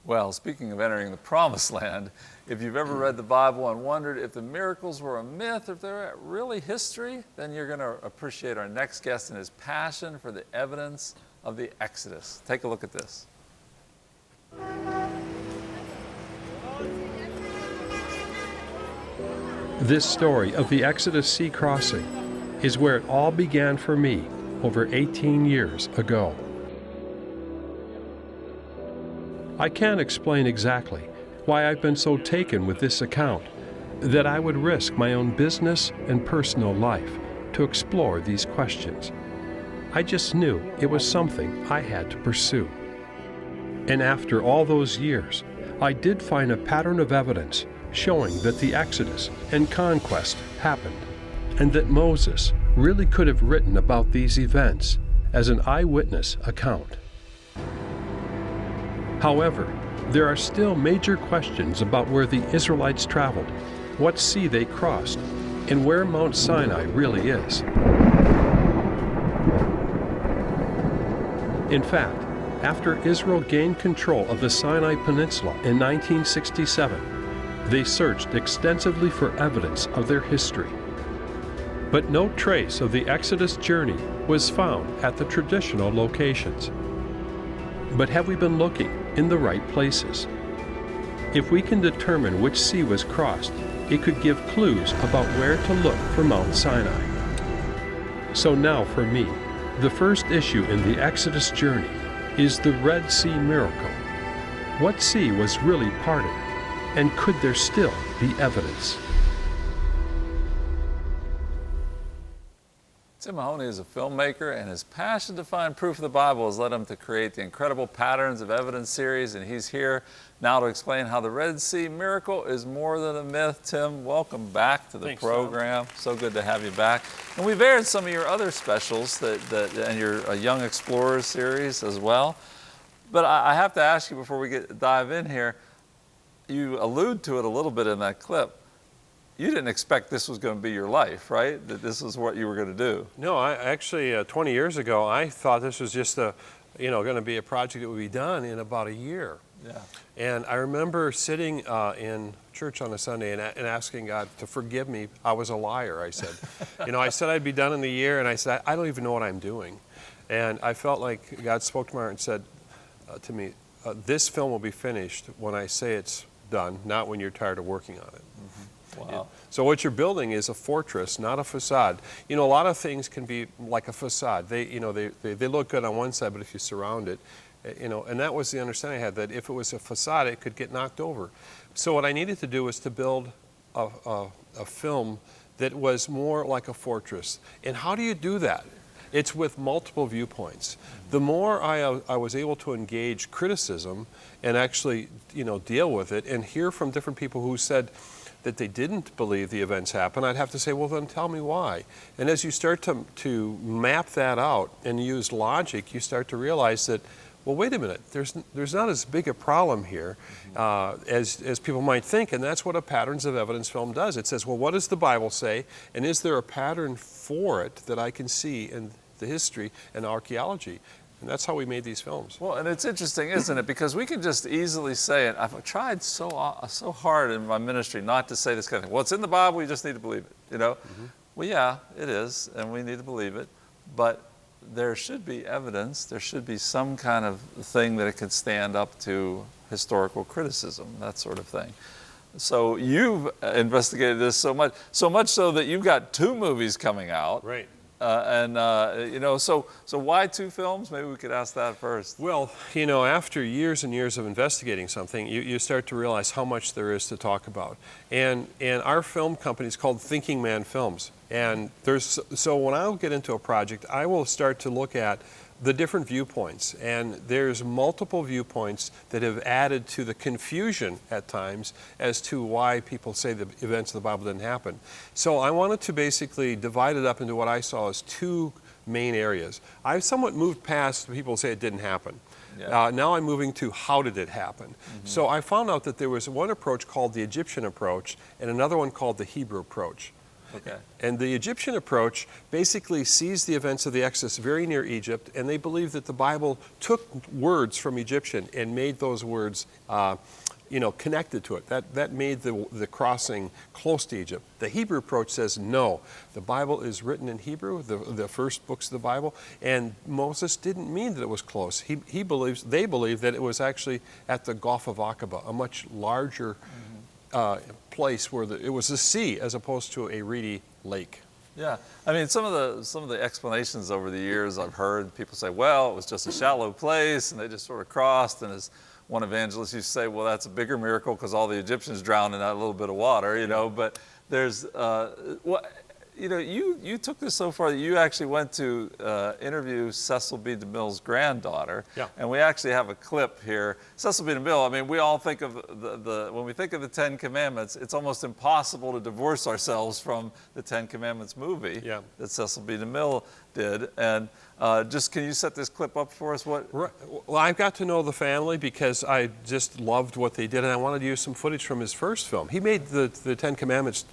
Well, speaking of entering the promised land, if you've ever read the Bible and wondered if the miracles were a myth or if they're really history, then you're going to appreciate our next guest and his passion for the evidence of the Exodus. Take a look at this. This story of the Exodus Sea crossing is where it all began for me over 18 years ago. I can't explain exactly why I've been so taken with this account that I would risk my own business and personal life to explore these questions. I just knew it was something I had to pursue. And after all those years, I did find a pattern of evidence showing that the Exodus and conquest happened, and that Moses really could have written about these events as an eyewitness account. However, there are still major questions about where the Israelites traveled, what sea they crossed, and where Mount Sinai really is. In fact, after Israel gained control of the Sinai Peninsula in 1967, they searched extensively for evidence of their history. But no trace of the Exodus journey was found at the traditional locations. But have we been looking in the right places? If we can determine which sea was crossed, it could give clues about where to look for Mount Sinai. So now for me, the first issue in the Exodus journey is the Red Sea miracle. What sea was really parted, and could there still be evidence? Tim Mahoney is a filmmaker, and his passion to find proof of the Bible has led him to create the incredible Patterns of Evidence series, and he's here now to explain how the Red Sea miracle is more than a myth. Tim, welcome back to the program. Tom. So good to have you back. And we've aired some of your other specials and your Young Explorers series as well. But I have to ask you before we dive in here, you allude to it a little bit in that clip. You didn't expect this was going to be your life, right? That this is what you were going to do. No, I actually 20 years ago, I thought this was just going to be a project that would be done in about a year. Yeah. And I remember sitting in church on a Sunday and asking God to forgive me. I was a liar, I said. I said I'd be done in the year, and I said, I don't even know what I'm doing. And I felt like God spoke to my heart and said to me, this film will be finished when I say it's done, not when you're tired of working on it. Mm-hmm. Wow. Yeah. So what you're building is a fortress, not a facade. A lot of things can be like a facade. They look good on one side, but if you surround it, and that was the understanding I had, that if it was a facade, it could get knocked over. So what I needed to do was to build a film that was more like a fortress. And how do you do that? It's with multiple viewpoints. The more I was able to engage criticism and actually, deal with it and hear from different people who said that they didn't believe the events happened, I'd have to say, well, then tell me why. And as you start to map that out and use logic, you start to realize that, well, wait a minute, there's not as big a problem here as people might think, and that's what a Patterns of Evidence film does. It says, well, what does the Bible say, and is there a pattern for it that I can see in the history and archaeology? And that's how we made these films. Well, and it's interesting, isn't it? Because we can just easily say it. I've tried so hard in my ministry not to say this kind of thing. Well, it's in the Bible, you just need to believe it, Mm-hmm. Well, yeah, it is, and we need to believe it. But there should be evidence. There should be some kind of thing that it could stand up to historical criticism, that sort of thing. So you've investigated this so much so that you've got 2 movies coming out. Right. So why 2 films? Maybe we could ask that first. Well, after years and years of investigating something, you start to realize how much there is to talk about. And our film company is called Thinking Man Films. And so when I'll get into a project, I will start to look at the different viewpoints, and there's multiple viewpoints that have added to the confusion at times as to why people say the events of the Bible didn't happen. So I wanted to basically divide it up into what I saw as 2 main areas. I've somewhat moved past people say it didn't happen. Yeah. Now I'm moving to how did it happen. Mm-hmm. So I found out that there was one approach called the Egyptian approach and another one called the Hebrew approach. Okay. And the Egyptian approach basically sees the events of the Exodus very near Egypt, and they believe that the Bible took words from Egyptian and made those words connected to it. That made the crossing close to Egypt. The Hebrew approach says no. The Bible is written in Hebrew, the first books of the Bible, and Moses didn't mean that it was close. They believe that it was actually at the Gulf of Aqaba, a much larger place where it was a sea as opposed to a reedy lake. Yeah, I mean, some of the explanations over the years I've heard people say, well, it was just a shallow place and they just sort of crossed, and as one evangelist used to say, well, that's a bigger miracle because all the Egyptians drowned in that little bit of water, you know. But there's, you took this so far that you actually went to interview Cecil B. DeMille's granddaughter. Yeah. And we actually have a clip here. Cecil B. DeMille, I mean, we all think of when we think of the Ten Commandments, it's almost impossible to divorce ourselves from the Ten Commandments movie that Cecil B. DeMille did. And can you set this clip up for us? Right. Well, I've got to know the family because I just loved what they did, and I wanted to use some footage from his first film. He made the Ten Commandments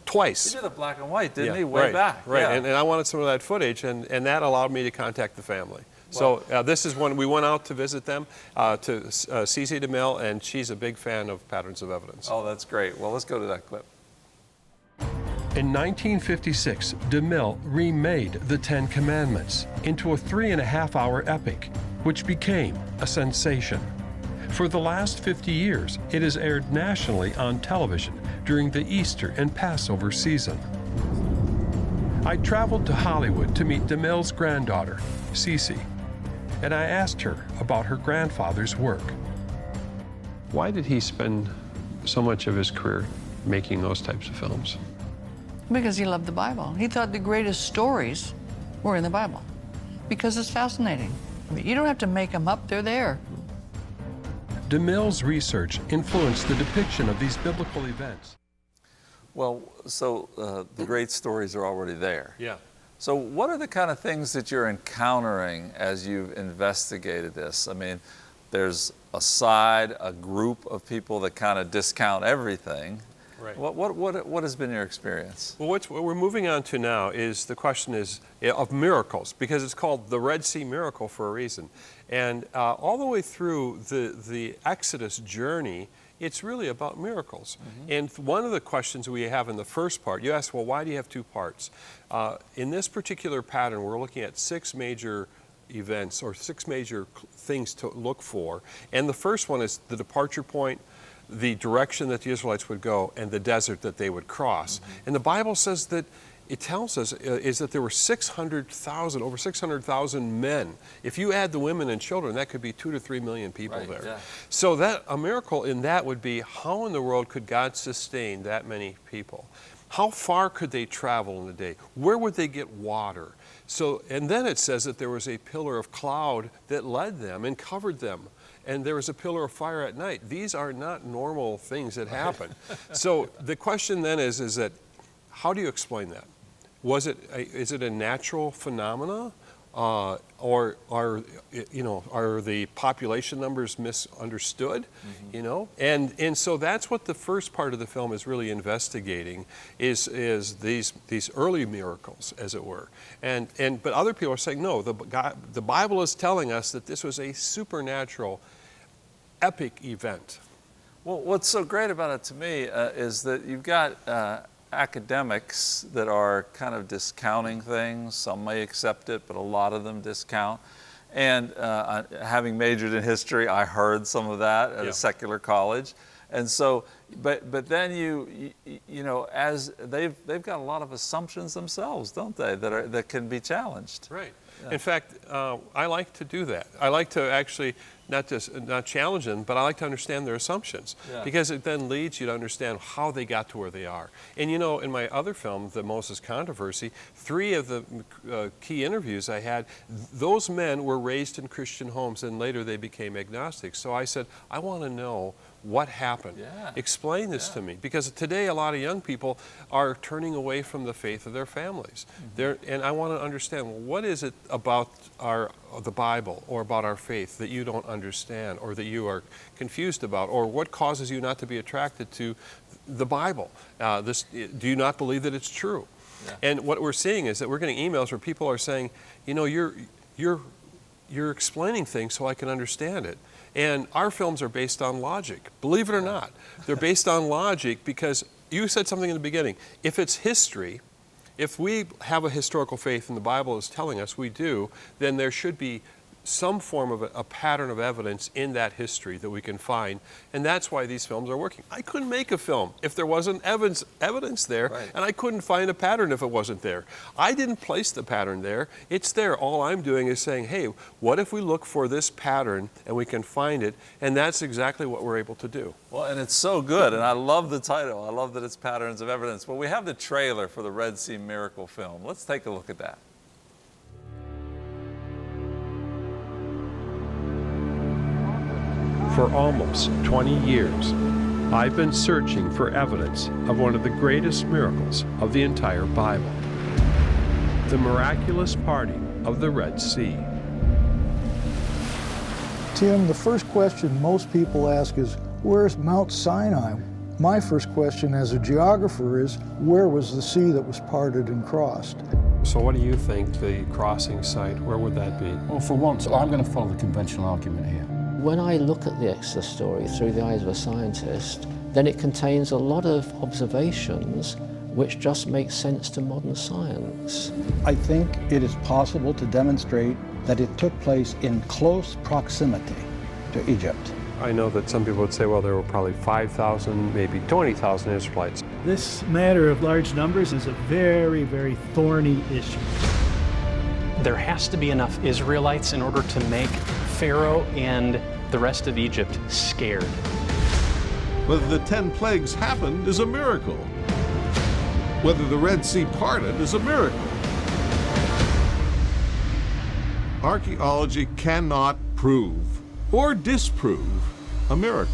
twice. He did the black and white, didn't he? Way back. Right, Yeah. and I wanted some of that footage, and that allowed me to contact the family. So this is when we went out to visit them, to Cece DeMille, and she's a big fan of Patterns of Evidence. Oh, that's great. Well, let's go to that clip. In 1956, DeMille remade the Ten Commandments into a 3.5-hour epic, which became a sensation. For the last 50 years, it has aired nationally on television during the Easter and Passover season. I traveled to Hollywood to meet DeMille's granddaughter, Cece, and I asked her about her grandfather's work. Why did he spend so much of his career making those types of films? Because he loved the Bible. He thought the greatest stories were in the Bible because it's fascinating. I mean, you don't have to make them up, they're there. DeMille's research influenced the depiction of these biblical events. Well, so the great stories are already there. Yeah. So what are the kind of things that you're encountering as you've investigated this? I mean, there's a group of people that kind of discount everything. Right. What has been your experience? Well, what we're moving on to now is the question of miracles, because it's called the Red Sea miracle for a reason. And all the way through the Exodus journey, it's really about miracles. Mm-hmm. And one of the questions we have in the first part, you ask, well, why do you have two parts? In this particular pattern, we're looking at 6 major events or 6 major things to look for. And the first one is the departure point, the direction that the Israelites would go, and the desert that they would cross. Mm-hmm. And the Bible says that, it tells us, is that there were over 600,000 men. If you add the women and children, that could be 2 to 3 million people there. Yeah. So a miracle in that would be, how in the world could God sustain that many people? How far could they travel in a day? Where would they get water? So, and then it says that there was a pillar of cloud that led them and covered them. And there was a pillar of fire at night. These are not normal things that happen. So the question then is that, how do you explain that? Is it a natural phenomena, or are the population numbers misunderstood? Mm-hmm. You know, and so that's what the first part of the film is really investigating, is these early miracles, as it were, but other people are saying no. The Bible is telling us that this was a supernatural, epic event. Well, what's so great about it to me is that you've got academics that are kind of discounting things. Some may accept it, but a lot of them discount. And having majored in history, I heard some of that at a secular college. And so, but then you know, as they've got a lot of assumptions themselves, don't they, that can be challenged. Right. Yeah. In fact, I like to do that. I like to actually not challenge them, but I like to understand their assumptions, because it then leads you to understand how they got to where they are. And you know, in my other film, The Moses Controversy, 3 of the key interviews I had, those men were raised in Christian homes, and later they became agnostics. So I said, I want to know what happened. Yeah. Explain this to me, because today a lot of young people are turning away from the faith of their families. Mm-hmm. And I want to understand, well, what is it about the Bible or about our faith that you don't understand, or that you are confused about, or what causes you not to be attracted to the Bible. Do you not believe that it's true? Yeah. And what we're seeing is that we're getting emails where people are saying, you know, you're explaining things so I can understand it. And our films are based on logic. Believe it or not, they're based on logic because you said something in the beginning. If it's history, if we have a historical faith and the Bible is telling us we do, then there should be some form of a pattern of evidence in that history that we can find, and that's why these films are working. I couldn't make a film if there wasn't evidence there, right. And I couldn't find a pattern if it wasn't there. I didn't place the pattern there. It's there. All I'm doing is saying, hey, what if we look for this pattern and we can find it, and that's exactly what we're able to do. Well, and it's so good, and I love the title. I love that it's Patterns of Evidence. Well, we have the trailer for the Red Sea Miracle film. Let's take a look at that. For almost 20 years, I've been searching for evidence of one of the greatest miracles of the entire Bible, the miraculous parting of the Red Sea. Tim, the first question most people ask is, where's Mount Sinai? My first question as a geographer is, where was the sea that was parted and crossed? So what do you think the crossing site, where would that be? Well, for once, I'm going to follow the conventional argument here. When I look at the Exodus story through the eyes of a scientist, then it contains a lot of observations which just make sense to modern science. I think it is possible to demonstrate that it took place in close proximity to Egypt. I know that some people would say, well, there were probably 5,000, maybe 20,000 Israelites. This matter of large numbers is a very, very thorny issue. There has to be enough Israelites in order to make Pharaoh and the rest of Egypt scared. Whether the 10 plagues happened is a miracle. Whether the Red Sea parted is a miracle. Archaeology cannot prove or disprove a miracle.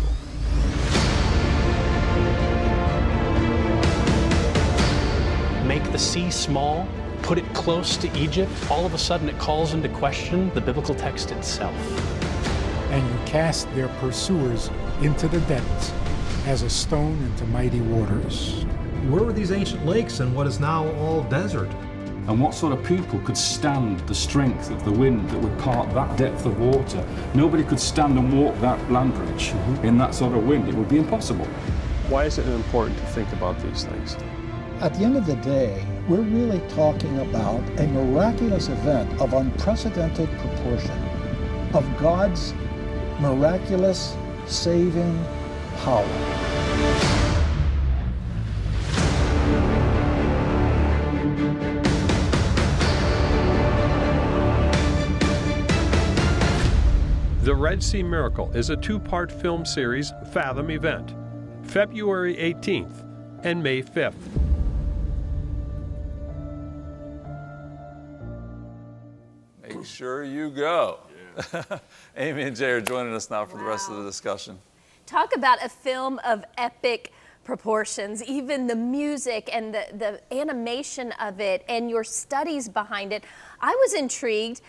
Make the sea small, put it close to Egypt, all of a sudden it calls into question the biblical text itself. And you cast their pursuers into the depths as a stone into mighty waters. Where were these ancient lakes and what is now all desert? And what sort of people could stand the strength of the wind that would part that depth of water? Nobody could stand and walk that land bridge in that sort of wind. It would be impossible. Why is it important to think about these things? At the end of the day, we're really talking about a miraculous event of unprecedented proportion, of God's miraculous saving power. The Red Sea Miracle is a two-part film series Fathom event, February 18th and May 5th. Make sure you go. Yeah. Amy and Jay are joining us now for the rest of the discussion. Talk about a film of epic proportions, even the music and the animation of it and your studies behind it. I was intrigued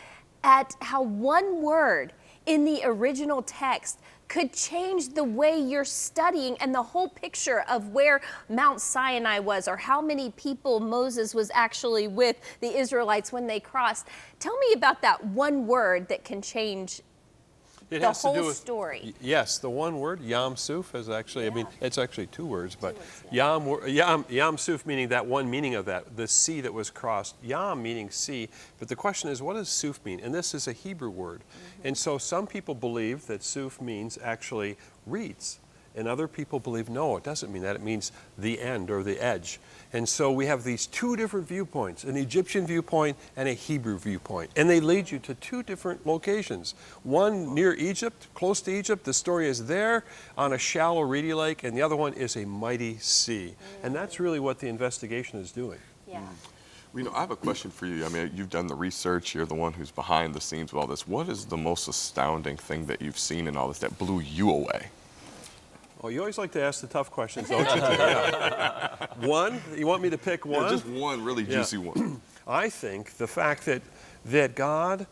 at how one word in the original text could change the way you're studying and the whole picture of where Mount Sinai was, or how many people Moses was actually with the Israelites when they crossed. Tell me about that one word that can change it the has whole to do with, story. Yes, the one word, Yam Suf, is actually, I mean, it's actually two words, but Yam Suf meaning that one meaning of that, the sea that was crossed. Yam meaning sea, but the question is, what does Suf mean? And this is a Hebrew word. And so some people believe that Suf means actually reeds. And other people believe, no, it doesn't mean that. It means the end or the edge. And so we have these two different viewpoints, an Egyptian viewpoint and a Hebrew viewpoint. And they lead you to two different locations. One near Egypt, close to Egypt, the story is there on a shallow reedy lake, and the other one is a mighty sea. And that's really what the investigation is doing. Yeah. Well, you know, I have a question for you. I mean, you've done the research, you're the one who's behind the scenes with all this. What is the most astounding thing that you've seen in all this that blew you away? Well, you always like to ask the tough questions, don't you? Yeah. One? You want me to pick one? Yeah, just one really juicy one. I think the fact that God,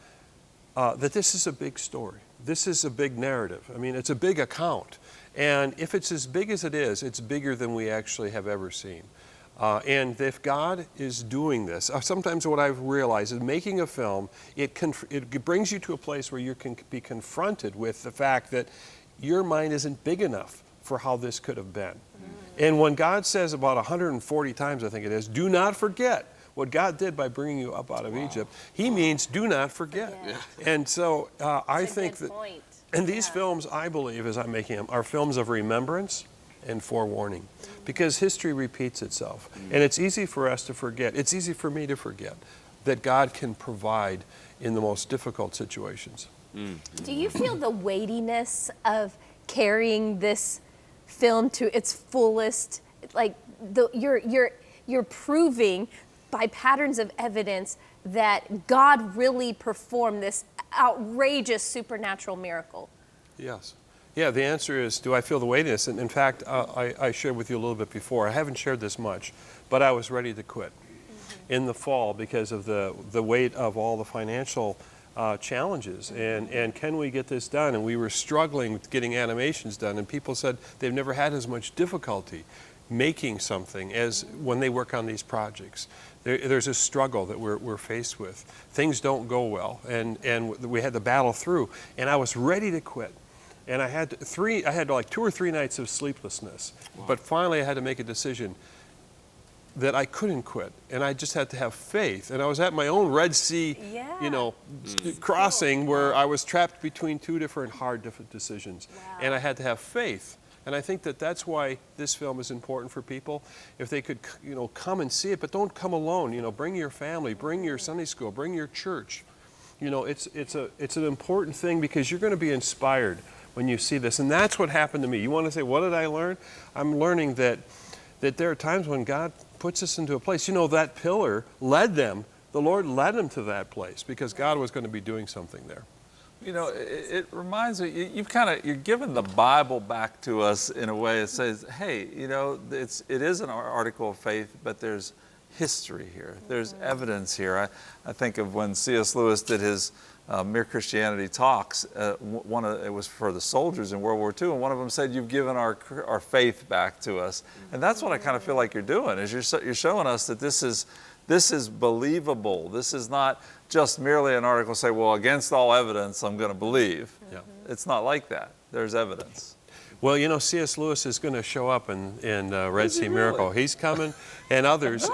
that this is a big story. this is a big narrative. I mean, it's a big account. And if it's as big as it is, it's bigger than we actually have ever seen. And if God is doing this, sometimes what I've realized is making a film, it brings you to a place where you can be confronted with the fact that your mind isn't big enough for how this could have been. And when God says about 140 times, I think it is, do not forget what God did by bringing you up out of Egypt, he means do not forget. And so I think that, and these films, I believe, as I'm making them, are films of remembrance and forewarning, because history repeats itself. And it's easy for us to forget. It's easy for me to forget that God can provide in the most difficult situations. Do you feel the weightiness of carrying this film to its fullest? Like you're proving by patterns of evidence that God really performed this outrageous supernatural miracle. Yes. Yeah, the answer is, do I feel the weightiness? And in fact, I shared with you a little bit before. I haven't shared this much, but I was ready to quit in the fall because of the weight of all the financial challenges. And can we get this done? And we were struggling with getting animations done, and people said they've never had as much difficulty making something as when they work on these projects. There's a struggle that we're faced with. Things don't go well, and we had to battle through. And I was ready to quit. And I had like 2 or 3 nights of sleeplessness. Wow. But finally I had to make a decision that I couldn't quit. And I just had to have faith. And I was at my own Red Sea, crossing where I was trapped between 2 different different decisions. Wow. And I had to have faith. And I think that that's why this film is important for people. If they could, come and see it, but don't come alone. Bring your family, bring your Sunday school, bring your church. It's an important thing because you're going to be inspired when you see this. And that's what happened to me. You want to say, what did I learn? I'm learning that there are times when God puts us into a place. That pillar led them. The Lord led them to that place because God was going to be doing something there. It reminds me, you're giving the Bible back to us in a way that says, hey, it is an article of faith, but there's history here. There's evidence here. I think of when C.S. Lewis did his Mere Christianity talks, it was for the soldiers in World War II, and one of them said, you've given our faith back to us. And that's what I kind of feel like you're doing, is you're showing us that this is believable. This is not just merely an article say, well, against all evidence, I'm going to believe. Yeah. It's not like that. There's evidence. Well, C.S. Lewis is going to show up in Red Sea Miracle. He's coming, and others.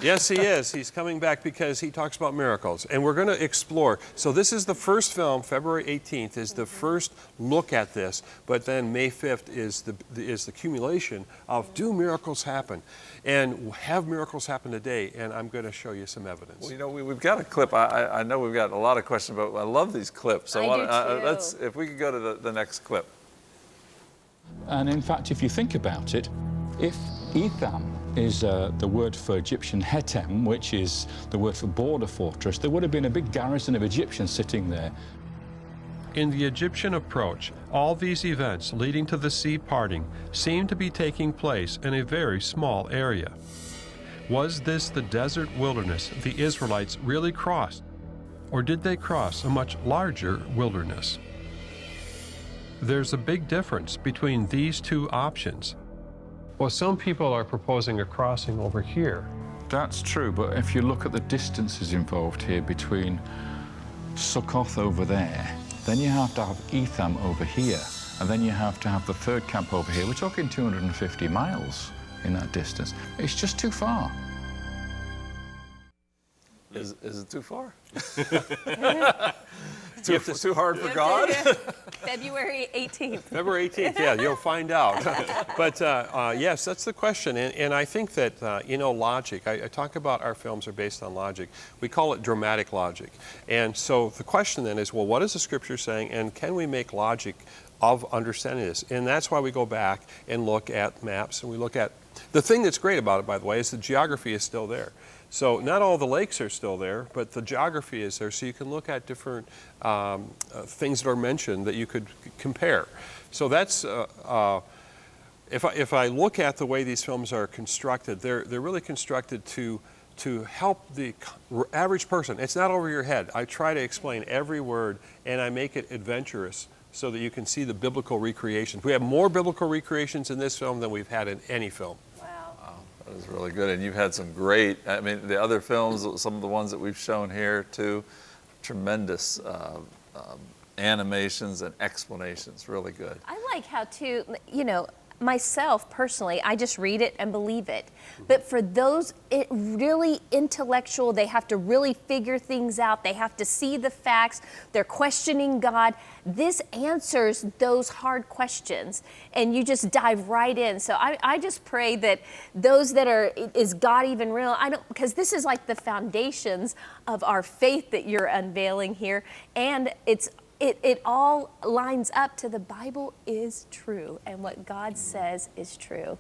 Yes, he is. He's coming back because he talks about miracles. And we're going to explore. So this is the first film. February 18th is the first look at this. But then May 5th is the accumulation of do miracles happen? And have miracles happen today? And I'm going to show you some evidence. Well, we've got a clip. I know we've got a lot of questions, but I love these clips. If we could go to the next clip. And in fact, if you think about it, if Etham is the word for Egyptian Hetem, which is the word for border fortress, there would have been a big garrison of Egyptians sitting there. In the Egyptian approach, all these events leading to the sea parting seem to be taking place in a very small area. Was this the desert wilderness the Israelites really crossed, or did they cross a much larger wilderness? There's a big difference between these two options. Well, some people are proposing a crossing over here. That's true, but if you look at the distances involved here between Sukkoth over there, then you have to have Etham over here, and then you have to have the third camp over here. We're talking 250 miles in that distance. It's just too far. Is it too far? Too hard for God? February 18th. February 18th, yeah, you'll find out. But yes, that's the question. And I think that, logic, I talk about our films are based on logic. We call it dramatic logic. And so the question then is, well, what is the Scripture saying, and can we make logic of understanding this? And that's why we go back and look at maps, and we look at, the thing that's great about it, by the way, is the geography is still there. So not all the lakes are still there, but the geography is there, so you can look at different things that are mentioned that you could compare. So that's, if I look at the way these films are constructed, they're really constructed to to help the average person. It's not over your head. I try to explain every word, and I make it adventurous so that you can see the biblical recreations. We have more biblical recreations in this film than we've had in any film. Wow, that is really good. And you've had some great, I mean, the other films, some of the ones that we've shown here too, tremendous animations and explanations, really good. I like how too, you know, myself personally, I just read it and believe it. But for those really intellectual, they have to really figure things out. They have to see the facts. They're questioning God. This answers those hard questions, and you just dive right in. So I just pray that those that are, is God even real? Because this is like the foundations of our faith that you're unveiling here, and it all lines up to the Bible is true, and what God says is true.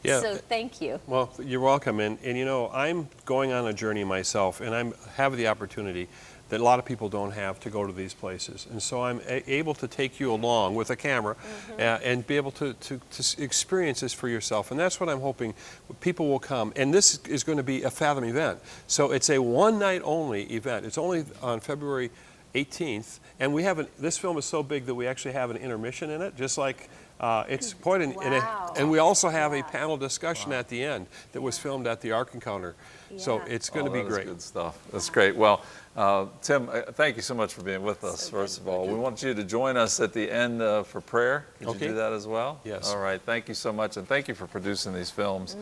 Yeah. So thank you. Well, you're welcome. And you know, I'm going on a journey myself, and I have the opportunity that a lot of people don't have to go to these places. And so I'm able to take you along with a camera and be able to experience this for yourself. And that's what I'm hoping people will come. And this is going to be a Fathom event. So it's a one-night only event. It's only on February 18th, and we have this film is so big that we actually have an intermission in it, just like it's quite an, and we also have a panel discussion at the end that was filmed at the Ark Encounter. So it's going to be great. Good stuff. That's great. Well, Tim, thank you so much for being with us, first of all. We want you to join us at the end for prayer. Could you do that as well? Yes. All right. Thank you so much, and thank you for producing these films.